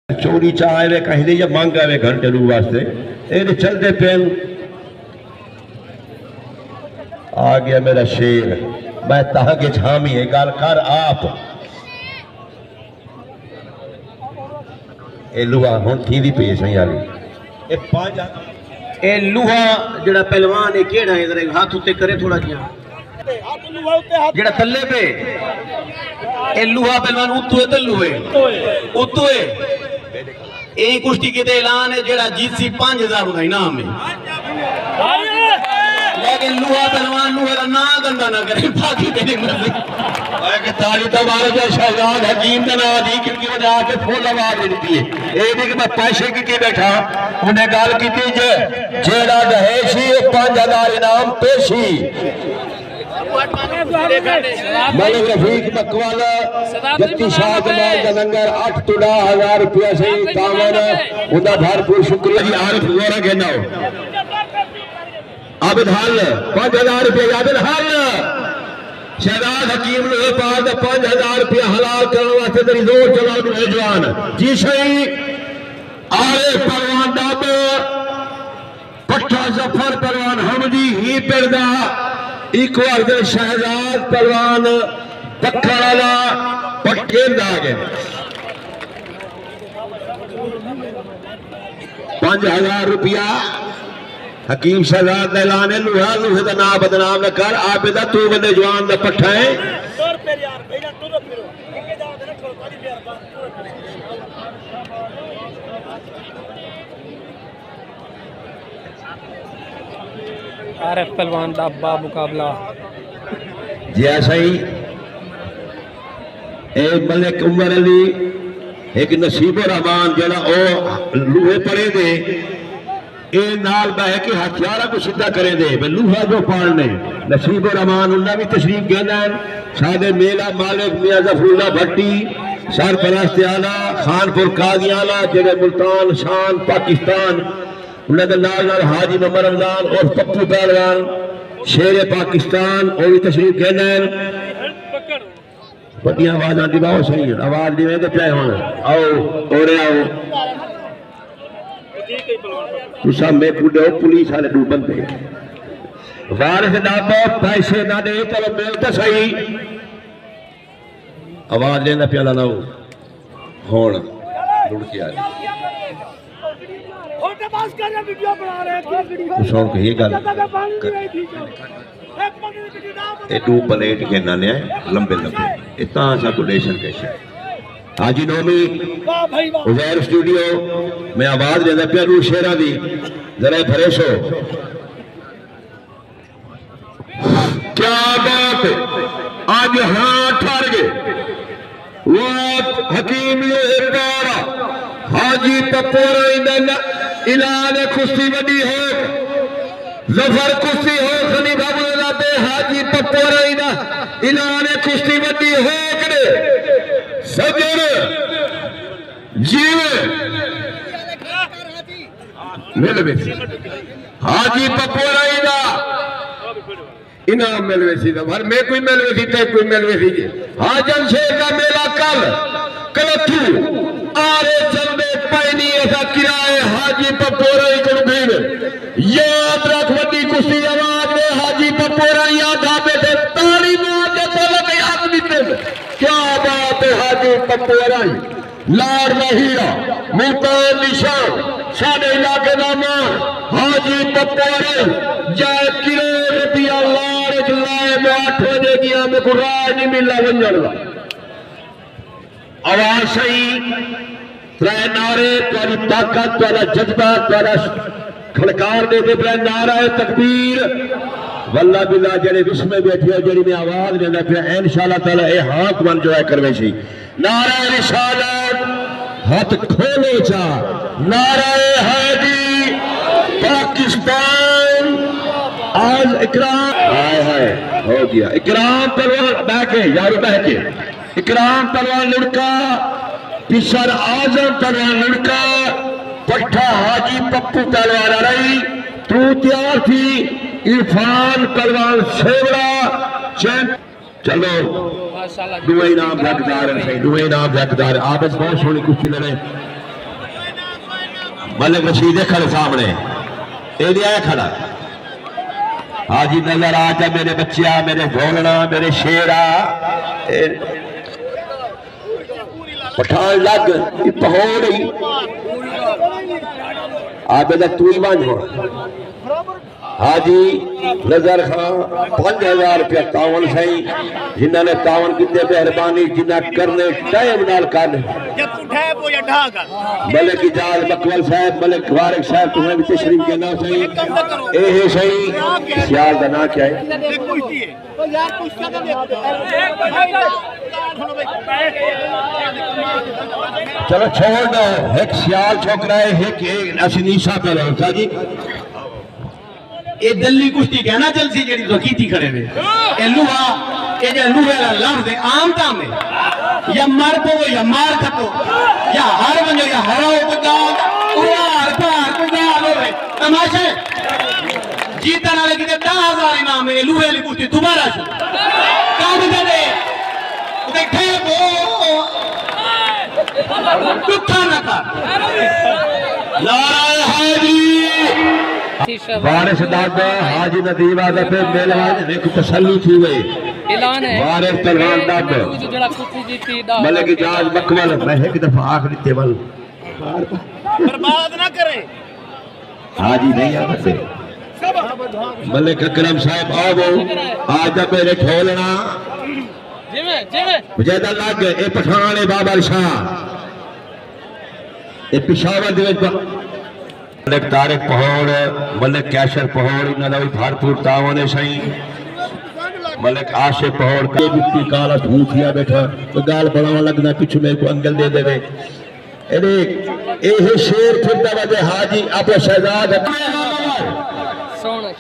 چوری چاہ آئے وے کہیں دے یا مانگ آئے وے گھر چلو واسطے اے چل دے پین آگیا میرا شیر میں تہاں کے جھامی ہے گال کر آپ اے لوہا ہون تھی دی پیش ہیں یاری اے پانچ اے لوہا جڑا پہلوان ہے کیڑا ہے ذرا ہاتھ ہوتے کرے تھوڑا کیا جڑا تلے پہ اے لوہا پہلوان اتوے تلوے اتوے ایک کشتی کے اعلان ہے جڑا جیت سی 5000 کا انعام ہے لیکن لوہا پہلوان لوہے کا نا گندا نہ کرے باقی تیری مرضی کہ تالی تبارک یا شہزاد حکیم کا نام دی کیونکہ وہ جا کے پھول آواز دیتی ہے اے دیکھ میں پیسے کی بیٹھا انہیں گال کی تھی جیڑا دہیشی 5000 انعام پیشی ملک رفیق مکوالا جتی شاہ جمال کا لنگر 8 تو 10,000 روپیہ سے تاوان انہا بھارپور شکریہ جی عارف گورا کہنا ہو عابد حال 5,000 روپیہ عابد حال شہزاد حکیم نے پاس 5,000 روپیہ حلال کرنے واسطے تری زور چلاؤ نو جوان جی شہی آرے پروان ڈاب پٹھا زفر پروان حمدی ہی پردہ ایک وقت شہزاد پروان بکھرالا پٹکین دا گئے 5,000 روپیہ حکیم شہزاد نیلانے لوہا لوہے دا نا بدنام نہ کر آبدہ تو بندے جوان دا پٹھائیں عارف پہلوان ڈابا مقابلہ جی ایسا ہی اے ملک عمر علی ایک نصیب الرحمان جنا او لوہے پڑے دے اے نال بہ کے ہتھیارہ کو سدھا کرے دے بے لوہا جو پالنے نصیب الرحمان انہاں بھی تشریف گینا ہے شاہد میلہ مالک میاں ظفر اللہ بھٹی سرپرست اعلیٰ خانپور قاضی اعلیٰ جڑے ملتان شان پاکستان انہاں دے نال حاجی محمد رمضان اور پپو پہلوان شیر پاکستان اور بھی تشریف گینا ہے بڑی آواز آتی باؤ صحیح ہے آواز دیویں تو پہ ہونا آؤ اور آؤ تسا میں پوڈے ہو پولیس والے دو بندے وارث ڈابا پیسے نہ دے چلو ملتا صحیح آواز لینا پیالا نہ ہو ہون لڑ کے آ رہی سون کہ یہ گل یہ دو پلیٹ کے نانے ہیں لمبے لمبے اتنا سا کوڈیشن کیسے حاجی نومی عزیر اسٹوڈیو میں آواز لینا پیا رو شیرہ دی ذرا بھریش ہو کیا بات ہے آج ہاں ٹھار گئے وقت حکیم یہ پارا حاجی پپورا اندن اعلان کشتی وڈی ہو ظفر کشتی ہو خنی بابو لاتے حاجی پپورا اندن اعلان کشتی وڈی ہو کرے سجر جیو مل بیسی حاجی پپورا اندن انعام مل بیسی ظفر میں کوئی مل بیسی تے کوئی مل بیسی جی حاجن شیر کا میلہ کلتھو آرے چندے پہنی ایسا کرائے حاجی پپورائی کن بھین یاد رکھ وڈی کسی جواب میں حاجی پپورائی یاد آبے تھے تالی میں آجے دولت یاد دیتے کیا بات ہے حاجی پپورائی لار رہیرہ ملتان نشان ساڑھے علاقے نامان حاجی پپورائی جائے کروڑ روپیہ لار جلائے میں 8 بجے گیا میں کو رائے نہیں ملا ونجر گا آواز صحیح ترائے نعرے تیاری طاقت تیارا جذبہ تیارا کھڑکار دے دے پرائے نعرہ تکبیر واللہ باللہ جڑے بسم میں بیٹھی ہو جڑی میں آواز لینا پہ انشاءاللہ تعالیٰ اے ہاتھ من جو ہے کروے سی نعرہ رسالت ہاتھ کھولے چا نعرہ حیدی پاکستان آج اکرام آئے ہائے ہو گیا اکرام پروان بیٹھے یارو بیٹھے اکرام پروان لڑکا پیشر آزم پروان لڑکا پٹھا حاجی پپو پہلوان رہی تو تیار تھی عرفان پروان سیورا چلو دوئے نام بھگدار ہیں دوئے نام بھگدار آپ اس بہت سونی کچھ لڑے ملک رشید کھڑے سامنے اے دیا ہے کھڑا حاجی نظر آ جا میرے بچیا میرے ڈھولنا میرے شیرا پٹھان لگ پہوڑ ہی آبے دا توی بان ہو حاجی نظر خان 5000 روپیہ تاون سہی جنہوں نے تاون کیتے مہربانی جنہ کرنے ٹائم نال کرنے ملک اجاز مقبل صاحب ملک وارق صاحب تمہیں بھی تشریف کے نام سہی اے سہی سیال دا نا کیا ہے چلو چھوڑ دو ایک سیال چھوک رہا ہے ایک اسنیسا پہ رہا تھا جی یہ دلی کشتی کہنا جلسی جیڑی تو کیتی کھڑے ہوئے اے لوہا اے جے لوہے لا لفظ عام تام ہے یا مر پو یا مار کھتو یا ہر ونجو یا ہراؤ کدال اوار پار کدال ہوئے تماشے جیتا نہ لگی دے 10,000 انعام ہے لوہے لی کشتی دوبارہ شو کام دے دے دیکھے وہ دکھا نہ کر نعرہ حاجی وارث دادا حاجی ندیم آدھا پہ میلوان ایک تسلی تھی گئی اعلان ہے وارث تلوان دادا جڑا کچھ جیتی دا ملک اجاز مکمل میں ایک دفعہ آخری تیول برباد نہ کریں حاجی نہیں آتے ملک اکرم صاحب آگو آجا میرے ٹھولنا مجھیدہ لگ اے پٹھانے بابر شاہ اے پشاور دیوچ ملک تارک پہوڑ ملک کیشر پہوڑ انہا دوی بھارپور تاونے سائیں ملک عاشق پہوڑ کے بکتی کالا ٹھوٹیا بیٹھا تو گال بڑھاؤں لگنا پچھو میرے کو انگل دے دے گئے اے شیر پھرتا وجہ حاجی اپنے شہزاد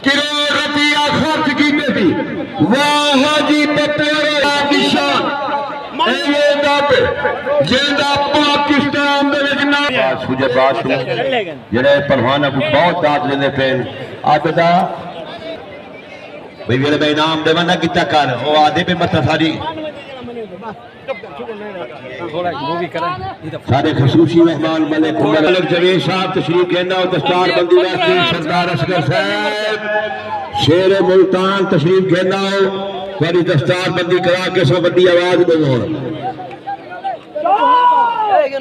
کروڑ روپیہ خرچ کی بیٹی واہ حاجی پتر آبیشان اے دب جیدہ پاکستان دے لگنا سوجے باشو جڑے پروانہ کو بہت داد لینے پہن آبدہ بھئی میرے میں انعام دے منہ کتا کر وہ آدھے پہ مطلب سارے خصوصی مہمان ملک ملک جوید صاحب تشریف کہنا اور دستار بندی واسطے سردار اسکر صاحب شیر ملتان تشریف کہنا ہو میری دستار بندی کرا کے سو بندی آواز بگوڑ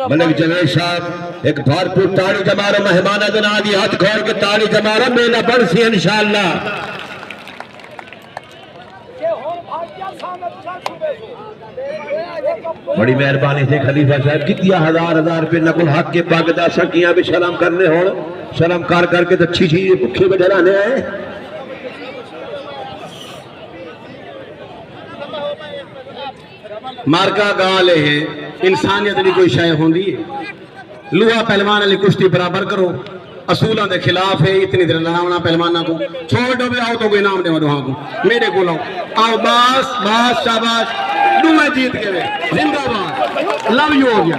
ملک جوید صاحب ایک بھارپور تاڑی جمارہ مہمانہ دن آدھی ہاتھ کھوڑ کے تاڑی جمارہ میں نہ بڑھ سی انشاءاللہ بڑی مہربانی سے خلیفہ صاحب کتیا ہزار روپے نقل حق کے باغدہ سکیاں بھی سلام کرنے ہون سلام کار کر کے تو اچھی چیز پکھے میں ڈرانے آئے مارکا گالے ہے انسانیت بھی کوئی شائع ہوں دی لوہا پہلوان علی کشتی برابر کرو اصولہ دے خلاف ہے اتنی در لڑاونا پہلوانہ کو چھوڑ دو بھی آؤ تو کوئی نام دے مدوہاں کو میرے کو لاؤ آؤ باس باس شاباش دو میں جیت کے لئے زندہ بات لو یو ہو گیا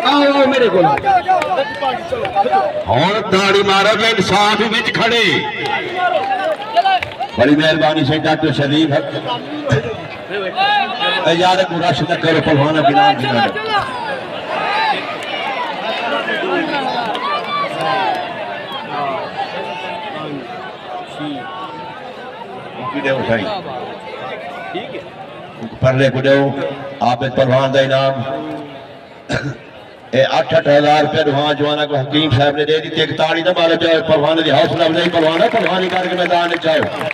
آؤ میرے کو لاؤ اور داڑی مارا گئے انسان بھی بچ کھڑے بڑی مہربانی سے ڈاکٹر شریف اجازت کو رش نہ کرو پہلوانا کی نام جنا پرلے کو دیو آپ پہلوان دا انعام اے 8,000 روپے روحان جوانا کو حکیم صاحب نے دے دی ایک تاڑی نہ مالا جائے پہلوان دی حوصلہ افزائی پہلوانی کر کے میدان چاہو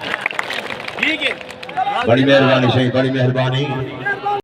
بڑی مہربانی سے بڑی مہربانی